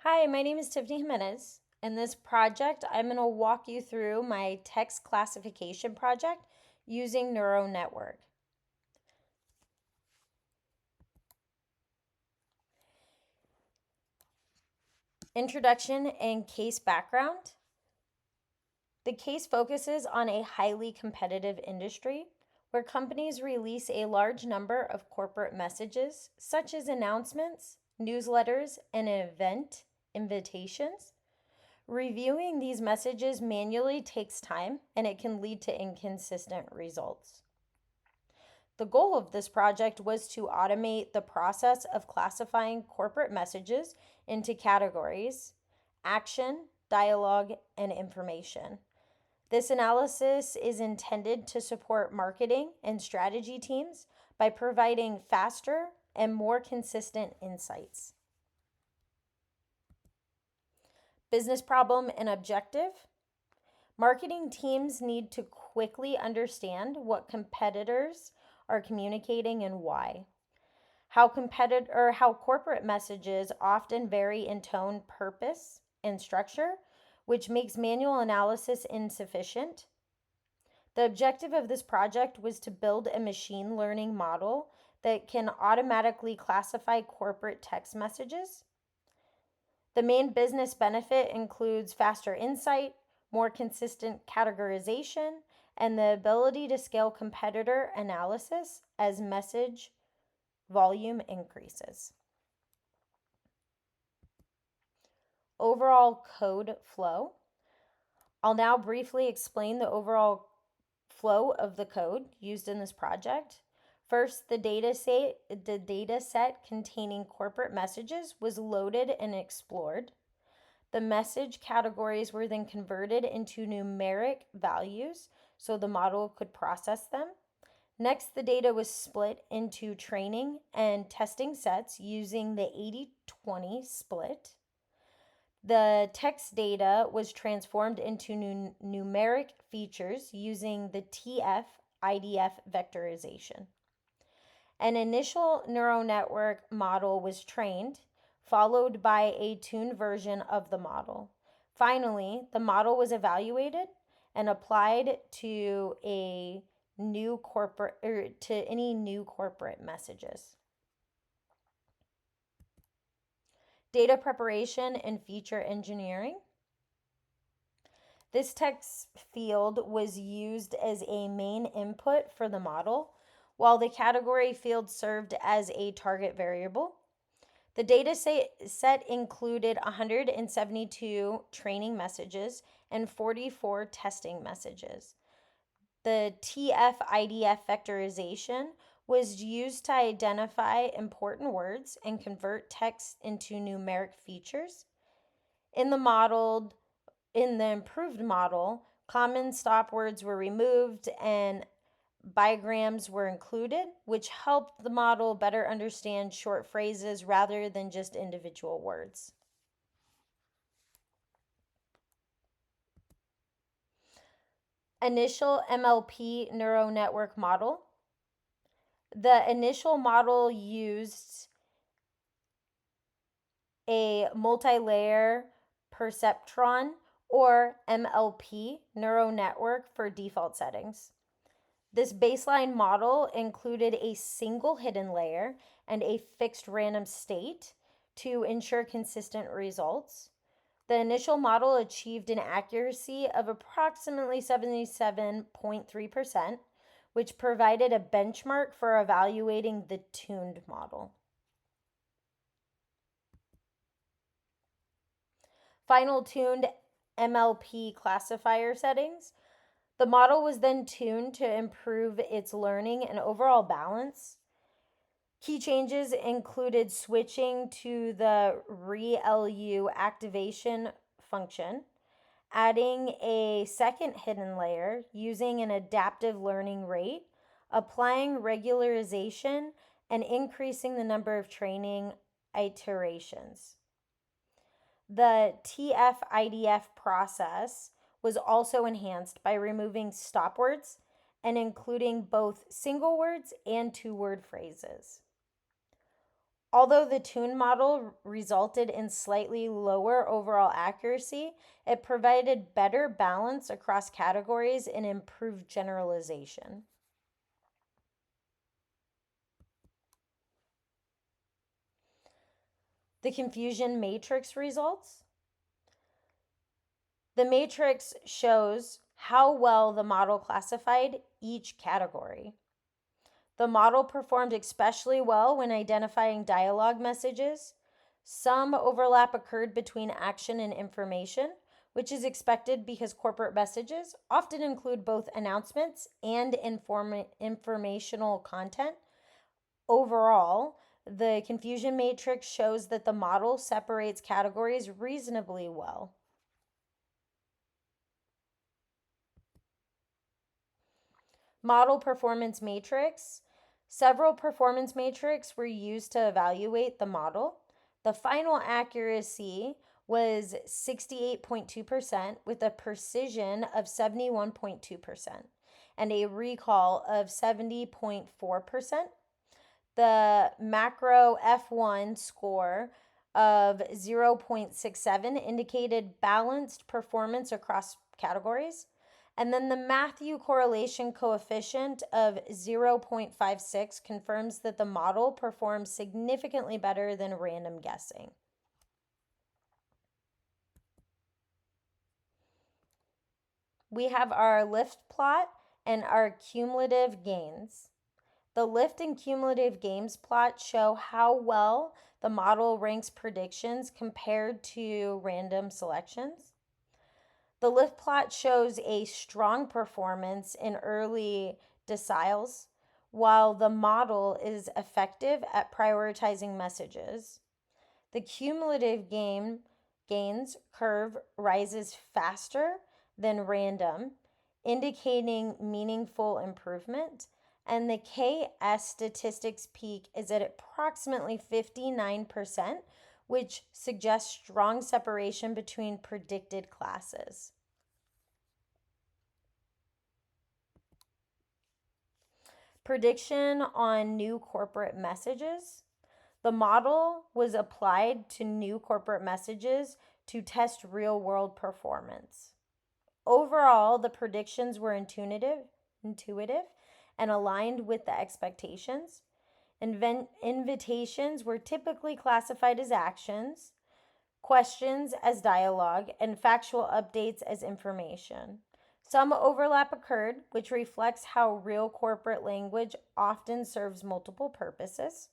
Hi, my name is Tiffany Jimenez. In this project, I'm going to walk you through my text classification project using Neural Network. Introduction and case background. The case focuses on a highly competitive industry where companies release a large number of corporate messages, such as announcements, newsletters, and event invitations. Reviewing these messages manually takes time and it can lead to inconsistent results. The goal of this project was to automate the process of classifying corporate messages into categories: action, dialogue, and information. This analysis is intended to support marketing and strategy teams by providing faster and more consistent insights. Business problem and objective. Marketing teams need to quickly understand what competitors are communicating and why. How corporate messages often vary in tone, purpose, and structure, which makes manual analysis insufficient. The objective of this project was to build a machine learning model that can automatically classify corporate text messages. The main business benefit includes faster insight, more consistent categorization, and the ability to scale competitor analysis as message volume increases. Overall code flow. I'll now briefly explain the overall flow of the code used in this project. First, the data set containing corporate messages was loaded and explored. The message categories were then converted into numeric values so the model could process them. Next, the data was split into training and testing sets using the 80-20 split. The text data was transformed into numeric features using the TF-IDF vectorization. An initial neural network model was trained, followed by a tuned version of the model. Finally, the model was evaluated and applied to any new corporate messages. Data preparation and feature engineering. This text field was used as a main input for the model, while the category field served as a target variable. The data set included 172 training messages and 44 testing messages. The TF-IDF vectorization was used to identify important words and convert text into numeric features. In the improved model, common stop words were removed and bigrams were included, which helped the model better understand short phrases rather than just individual words. Initial MLP neural network model. The initial model used a multi-layer perceptron or MLP neural network for default settings. This baseline model included a single hidden layer and a fixed random state to ensure consistent results. The initial model achieved an accuracy of approximately 77.3%, which provided a benchmark for evaluating the tuned model. Final tuned MLP classifier settings. The model was then tuned to improve its learning and overall balance. Key changes included switching to the ReLU activation function, adding a second hidden layer using an adaptive learning rate, applying regularization, and increasing the number of training iterations. The TF-IDF process was also enhanced by removing stop words and including both single words and two-word phrases. Although the tuned model resulted in slightly lower overall accuracy, it provided better balance across categories and improved generalization. The confusion matrix results. The matrix shows how well the model classified each category. The model performed especially well when identifying dialogue messages. Some overlap occurred between action and information, which is expected because corporate messages often include both announcements and informational content. Overall, the confusion matrix shows that the model separates categories reasonably well. Model performance matrix. Several performance matrices were used to evaluate the model. The final accuracy was 68.2% with a precision of 71.2% and a recall of 70.4%. The macro F1 score of 0.67 indicated balanced performance across categories. And then the Matthew correlation coefficient of 0.56 confirms that the model performs significantly better than random guessing. We have our lift plot and our cumulative gains. The lift and cumulative gains plot show how well the model ranks predictions compared to random selections. The lift plot shows a strong performance in early deciles, while the model is effective at prioritizing messages. The cumulative gains curve rises faster than random, indicating meaningful improvement, and the KS statistics peak is at approximately 59%, which suggests strong separation between predicted classes. Prediction on new corporate messages. The model was applied to new corporate messages to test real world performance. Overall, the predictions were intuitive and aligned with the expectations. Invitations were typically classified as actions, questions as dialogue, and factual updates as information. Some overlap occurred, which reflects how real corporate language often serves multiple purposes.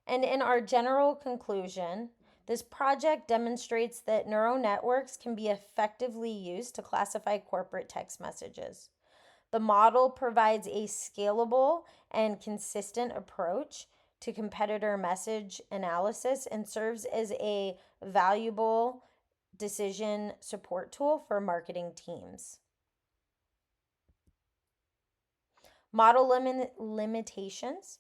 And in our general conclusion, this project demonstrates that neural networks can be effectively used to classify corporate text messages. The model provides a scalable and consistent approach to competitor message analysis and serves as a valuable decision support tool for marketing teams. Model limitations.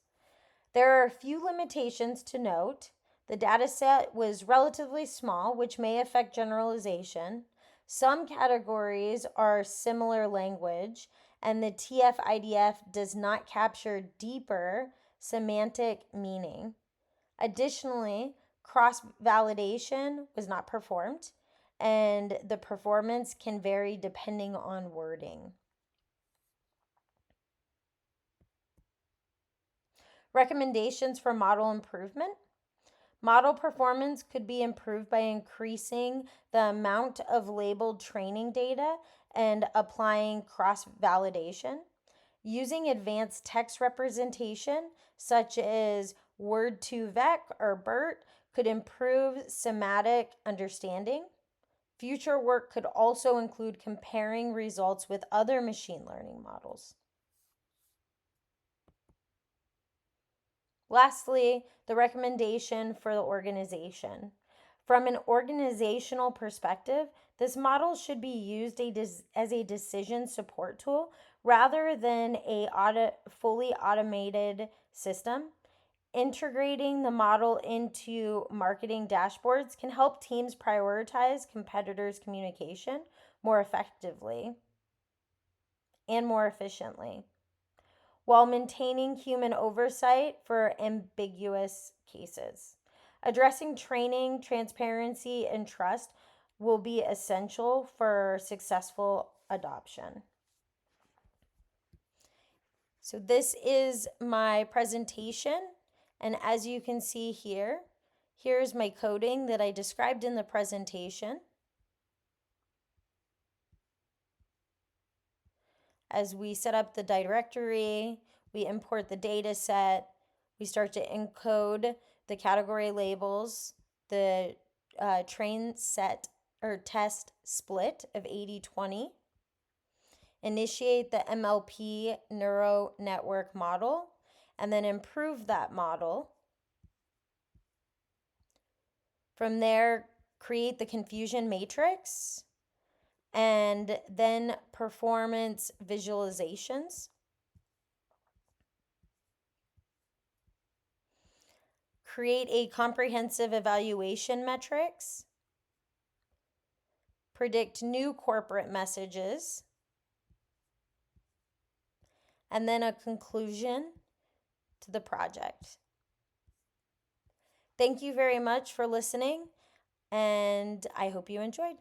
There are a few limitations to note. The data set was relatively small, which may affect generalization. Some categories are similar language, and the TF-IDF does not capture deeper semantic meaning. Additionally, cross-validation was not performed, and the performance can vary depending on wording. Recommendations for model improvement. Model performance could be improved by increasing the amount of labeled training data and applying cross-validation. Using advanced text representation, such as Word2Vec or BERT, could improve semantic understanding. Future work could also include comparing results with other machine learning models. Lastly, the recommendation for the organization. From an organizational perspective, this model should be used as a decision support tool rather than a fully automated system. Integrating the model into marketing dashboards can help teams prioritize competitors' communication more effectively and more efficiently. while maintaining human oversight for ambiguous cases. Addressing training, transparency, and trust will be essential for successful adoption. So this is my presentation, and as you can see here, here's my coding that I described in the presentation. As we set up the directory, we import the data set, we start to encode the category labels, the train set or test split of 80/20, initiate the MLP neural network model, and then improve that model. From there, create the confusion matrix, and then performance visualizations. Create a comprehensive evaluation metrics. Predict new corporate messages. And then a conclusion to the project. Thank you very much for listening, and I hope you enjoyed.